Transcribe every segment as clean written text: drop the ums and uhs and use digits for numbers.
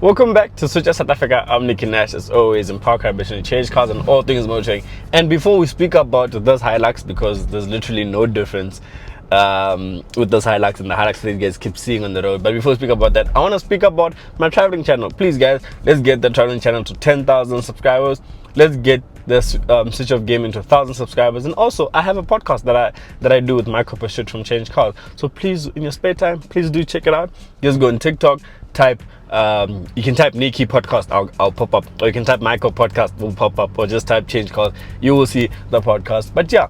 Welcome back to SwitchOff South Africa. I'm Nicky Nash, as always, in Power Car Ambition, change cars and all things motoring. And before we speak about this Hilux, because there's literally no difference with this Hilux and the Hilux that you guys keep seeing on the road. But before we speak about that, I want to speak about my traveling channel. Please, guys, let's get the traveling channel to 10,000 subscribers. Let's get this SwitchOff gaming to 1,000 subscribers. And also, I have a podcast that I do with Michael Pursuit from Change Cars. So please, in your spare time, please do check it out. Just go on TikTok, type you can type Nicky podcast, I'll pop up, or you can type Michael podcast, will pop up, or just type Change Cars, you will see the podcast. But yeah,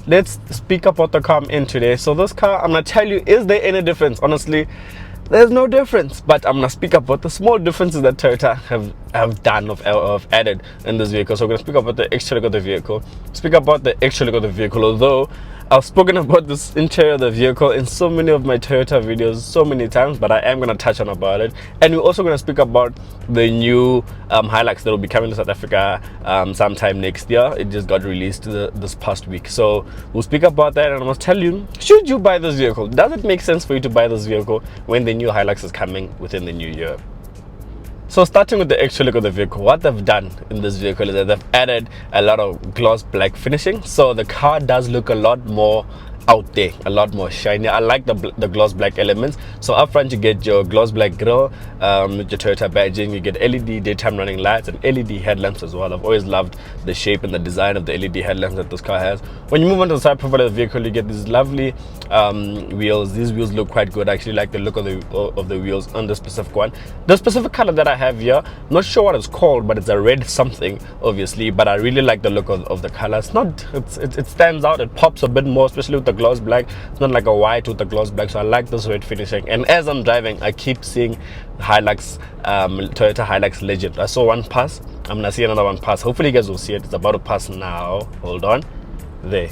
let's speak about the car I'm in today. So this car, I'm gonna tell you, is there any difference? Honestly, there's no difference, but I'm gonna speak about the small differences that Toyota have done of added in this vehicle. So we're gonna speak about the exterior look of the vehicle, speak about the exterior look of the vehicle, although I've spoken about this interior of the vehicle in so many of my Toyota videos so many times, but I am going to touch on about it. And we're also going to speak about the new Hilux that will be coming to South Africa sometime next year. It just got released this past week, so we'll speak about that. And I must tell you, should you buy this vehicle? Does it make sense for you to buy this vehicle when the new Hilux is coming within the new year? So starting with the exterior look of the vehicle, what they've done in this vehicle is that they've added a lot of gloss black finishing. So the car does look a lot more out there, a lot more shiny. I like the gloss black elements. So up front you get your gloss black grille with your Toyota badging. You get LED daytime running lights and LED headlamps as well. I've always loved the shape and the design of the LED headlamps that this car has. When you move on to the side profile of the vehicle, you get these lovely wheels. These wheels look quite good. I actually like the look of the wheels on the specific one. The specific color that I have here, not sure what it's called, but it's a red something obviously, but I really like the look of the color. It stands out, it pops a bit more, especially with the gloss black. It's not like a white with the gloss black, so I like this red finishing. And as I'm driving, I keep seeing Hilux, Toyota Hilux Legend. I saw one pass, I'm gonna see another one pass. Hopefully you guys will see it. It's about to pass now. Hold on, there.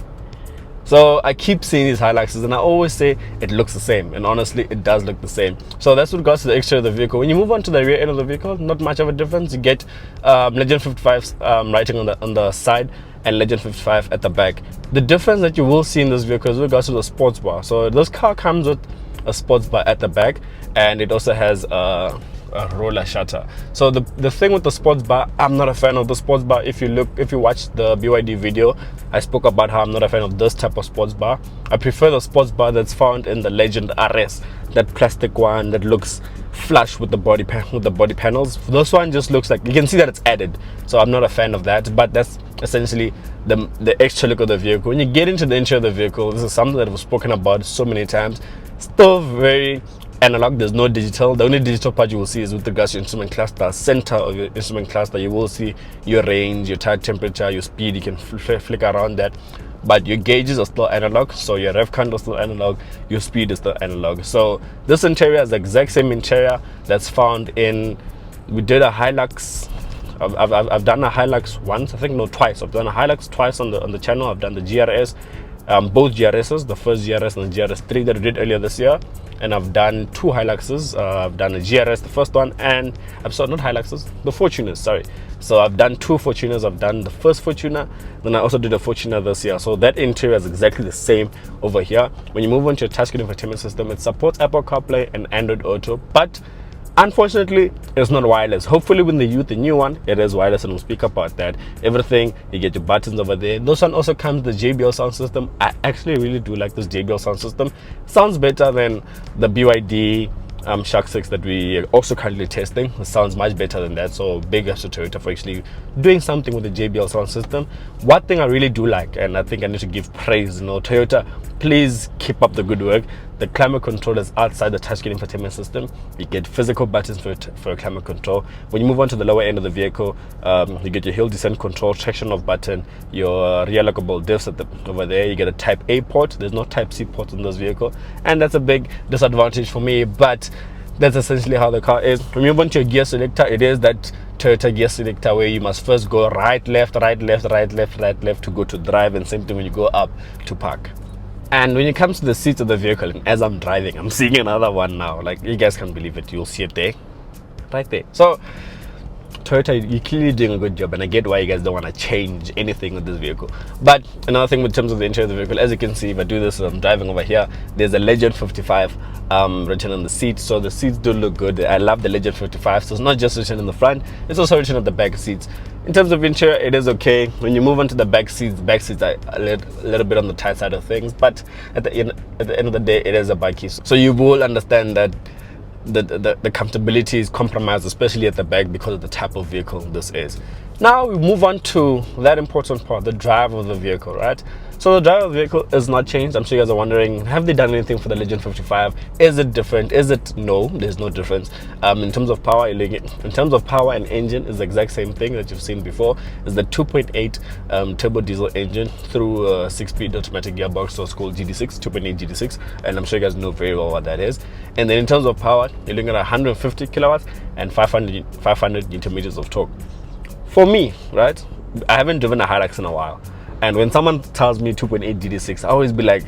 So I keep seeing these Hiluxes and I always say it looks the same, and honestly it does look the same. So that's what regards to the exterior of the vehicle. When you move on to the rear end of the vehicle, not much of a difference. You get Legend 55's writing on the side and Legend 55 at the back. The difference that you will see in this vehicle is with regards to the sports bar. So this car comes with a sports bar at the back, and it also has a roller shutter. So the thing with the sports bar, I'm not a fan of the sports bar. If you watch the BYD video, I spoke about how I'm not a fan of this type of sports bar. I prefer the sports bar that's found in the Legend RS, that plastic one that looks flush with the body panels. This one just looks like, you can see that it's added, so I'm not a fan of that. But that's essentially the exterior look of the vehicle. When you get into the interior of the vehicle, this is something that was spoken about so many times. Still very analog, there's no digital. The only digital part you will see is with regards to your instrument cluster. Center of your instrument cluster, you will see your range, your tire temperature, your speed. You can flick around that, but your gauges are still analog. So your rev count is still analog, your speed is still analog. So this interior is the exact same interior that's found in, we did a Hilux, I've done a Hilux once, I think, no, twice. I've done a Hilux twice on the channel. I've done the GRS, both GRSs, the first GRS and the GRS3 that I did earlier this year. And I've done two Hiluxes. I've done a GRS, the first one, and I'm sorry, not Hiluxes, the Fortuners, sorry. So I've done two Fortuners. I've done the first Fortuner, then I also did a Fortuner this year. So that interior is exactly the same over here. When you move on to your touchscreen infotainment system, it supports Apple CarPlay and Android Auto, but unfortunately it's not wireless. Hopefully when they use the new one, it is wireless, and we'll speak about that. Everything, you get your buttons over there. This one also comes with the JBL sound system. I actually really do like this JBL sound system. Sounds better than the BYD Shark 6 that we also currently testing. It sounds much better than that. So big ups to Toyota for actually doing something with the JBL sound system. One thing I really do like, and I think I need to give praise, Toyota, please keep up the good work. The climate control is outside the touchscreen infotainment system. You get physical buttons for climate control. When you move on to the lower end of the vehicle, you get your hill descent control, traction off button, your rear lockable diffs over there. You get a Type A port. There's no Type C port in this vehicle, and that's a big disadvantage for me, but that's essentially how the car is. When you move on to your gear selector, it is that Toyota gear selector where you must first go right, left, right, left, right, left, right, left to go to drive, and same thing when you go up to park. And when it comes to the seats of the vehicle, and as I'm driving, I'm seeing another one now. Like, you guys can't believe it. You'll see it there, right there. So Toyota, you're clearly doing a good job, and I get why you guys don't want to change anything with this vehicle. But another thing in terms of the interior of the vehicle, as you can see, if I do this, I'm driving over here, there's a Legend 55 written on the seat. So the seats do look good. I love the Legend 55. So it's not just written in the front, it's also written on the back seats. In terms of interior, it is okay. When you move on to the back seats are a little bit on the tight side of things, but at the end of the day, it is a bike. So you will understand that the comfortability is compromised, especially at the back, because of the type of vehicle this is. Now we move on to that important part, the drive of the vehicle, right? So the drive of the vehicle is not changed. I'm sure you guys are wondering, have they done anything for the Legend 55? Is it different? Is it? No, there's no difference. In terms of power, and engine, is the exact same thing that you've seen before. It's the 2.8 turbo diesel engine through a 6-speed automatic gearbox, so it's called GD6, 2.8 GD6, and I'm sure you guys know very well what that is. And then in terms of power, you're looking at 150 kilowatts and 500 newton meters of torque. For me, right, I haven't driven a Hilux in a while, and when someone tells me 2.8 GD6, I always be like,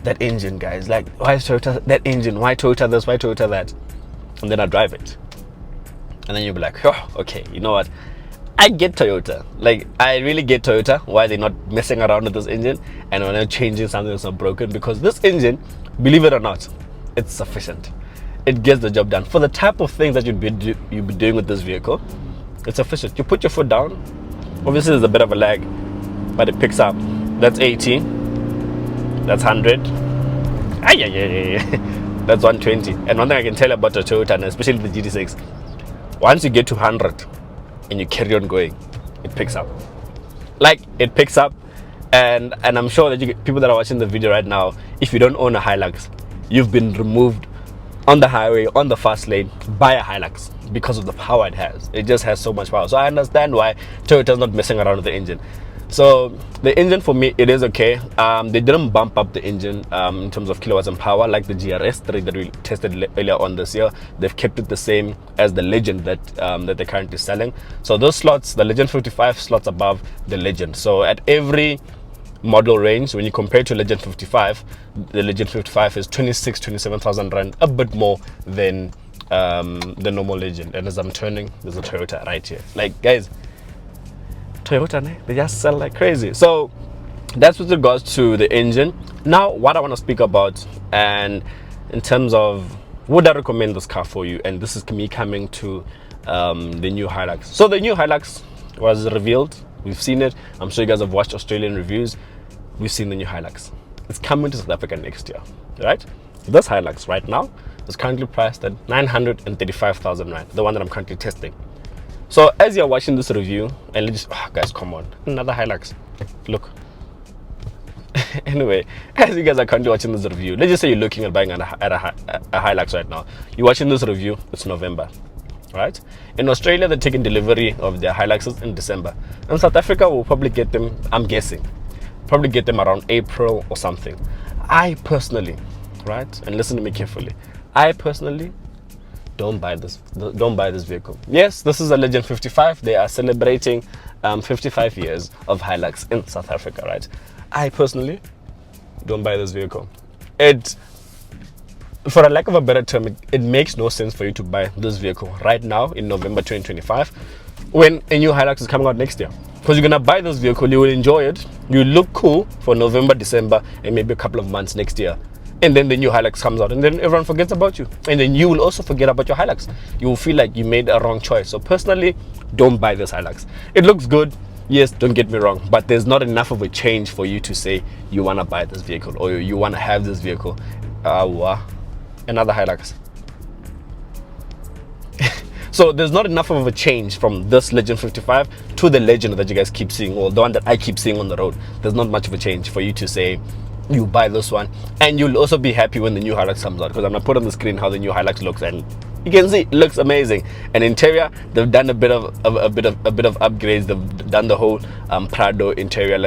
that engine, guys, like, why is Toyota that engine? Why Toyota this? Why Toyota that? And then I drive it, and then you'll be like, oh, okay, you know what? I get Toyota. Like, I really get Toyota, why they're not messing around with this engine and when they're changing something that's not broken, because this engine, believe it or not, it's sufficient. It gets the job done. For the type of things that you'd be doing with this vehicle, it's sufficient. You put your foot down, obviously there's a bit of a lag, but it picks up. That's 80, that's 100, that's 120. And one thing I can tell you about the Toyota, and especially the GD6, once you get to 100 and you carry on going, it picks up. Like, it picks up, and I'm sure that people that are watching the video right now, if you don't own a Hilux, you've been removed on the highway, on the fast lane, by a Hilux because of the power it has. It just has so much power. So I understand why Toyota's not messing around with the engine. So the engine, for me, it is okay. They didn't bump up the engine in terms of kilowatts and power like the GRS3 that we tested earlier on this year. They've kept it the same as the Legend that they're currently selling. So those slots, the Legend 55 slots above the Legend. So at every model range, when you compare to Legend 55, the Legend 55 is 27,000 rand, a bit more than the normal Legend. And as I'm turning, there's a Toyota right here. Like, guys, Toyota, they just sell like crazy. So that's with regards to the engine. Now, what I want to speak about, and in terms of would I recommend this car for you, and this is me coming to the new Hilux. So the new Hilux was revealed. We've seen it. I'm sure you guys have watched Australian reviews. We've seen the new Hilux. It's coming to South Africa next year, right? This Hilux right now is currently priced at 935,000 rand, the one that I'm currently testing. So as you're watching this review, and let's just, oh, guys, come on, another Hilux, look. Anyway, as you guys are currently watching this review, let's just say you're looking at buying a Hilux right now. You're watching this review, it's November, right? In Australia, they're taking delivery of their Hiluxes in December. In South Africa, we'll probably get them, I'm guessing, probably get them around April or something. I personally, right, and listen to me carefully, I personally don't buy this vehicle. Yes, this is a Legend 55. They are celebrating 55 years of Hilux in South Africa, right? I personally don't buy this vehicle. It, for a lack of a better term, it makes no sense for you to buy this vehicle right now in November 2025 when a new Hilux is coming out next year. Because you're gonna buy this vehicle, you will enjoy it, you look cool for November, December, and maybe a couple of months next year. And then the new Hilux comes out, and then everyone forgets about you. And then you will also forget about your Hilux. You will feel like you made a wrong choice. So personally, don't buy this Hilux. It looks good, yes, don't get me wrong, but there's not enough of a change for you to say you want to buy this vehicle or you want to have this vehicle. Another Hilux. So there's not enough of a change from this Legend 55 to the Legend that you guys keep seeing, or the one that I keep seeing on the road. There's not much of a change for you to say you buy this one, and you'll also be happy when the new Hilux comes out, because I'm gonna put on the screen how the new Hilux looks, and you can see it looks amazing. And interior, they've done a bit of upgrades. They've done the whole Prado interior,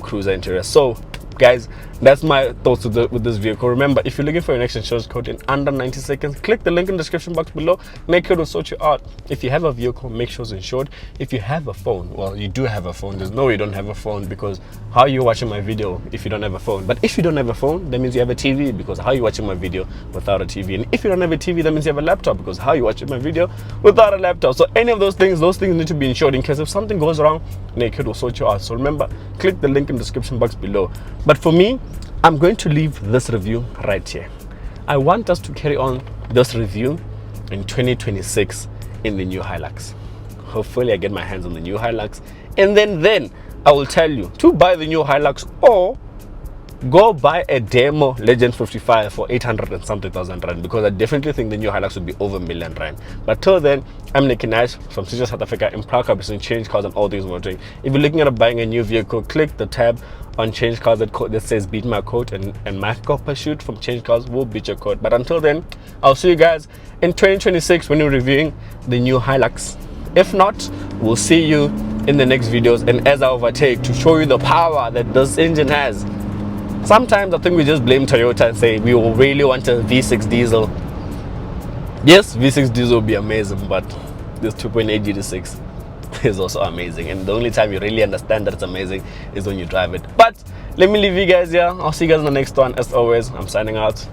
cruiser interior. So guys, That's my thoughts with this vehicle. Remember, if you're looking for your next insurance quote in under 90 seconds, click the link in the description box below. Nicky will sort you out. If you have a vehicle, make sure it's insured. If you have a phone, well, you do have a phone. There's no way you don't have a phone, because how are you watching my video if you don't have a phone? But if you don't have a phone, that means you have a TV, because how are you watching my video without a TV? And if you don't have a TV, that means you have a laptop, because how are you watching my video without a laptop? So any of those things need to be insured in case if something goes wrong, Nicky will sort you out. So remember, click the link in the description box below. But for me, I'm going to leave this review right here. I want us to carry on this review in 2026 in the new Hilux. Hopefully I get my hands on the new Hilux, and then I will tell you to buy the new Hilux or go buy a demo Legend 55 for 800 and something thousand rand, because I definitely think the new Hilux would be over a million rand. But till then, I'm Nicky from SwitchOff South Africa, in proud business, change cars and all things motoring. If you're looking at buying a new vehicle, click the tab on change cars that says beat my code, and my copper shoot from change cars will beat your code. But until then, I'll see you guys in 2026 when we're reviewing the new Hilux. If not, we'll see you in the next videos, and as I overtake to show you the power that this engine has. Sometimes I think we just blame Toyota and say we really want a V6 diesel. Yes, V6 diesel would be amazing, but this 2.8 GT6 is also amazing, and the only time you really understand that it's amazing is when you drive it. But let me leave you guys here. I'll see you guys in the next one. As always, I'm signing out.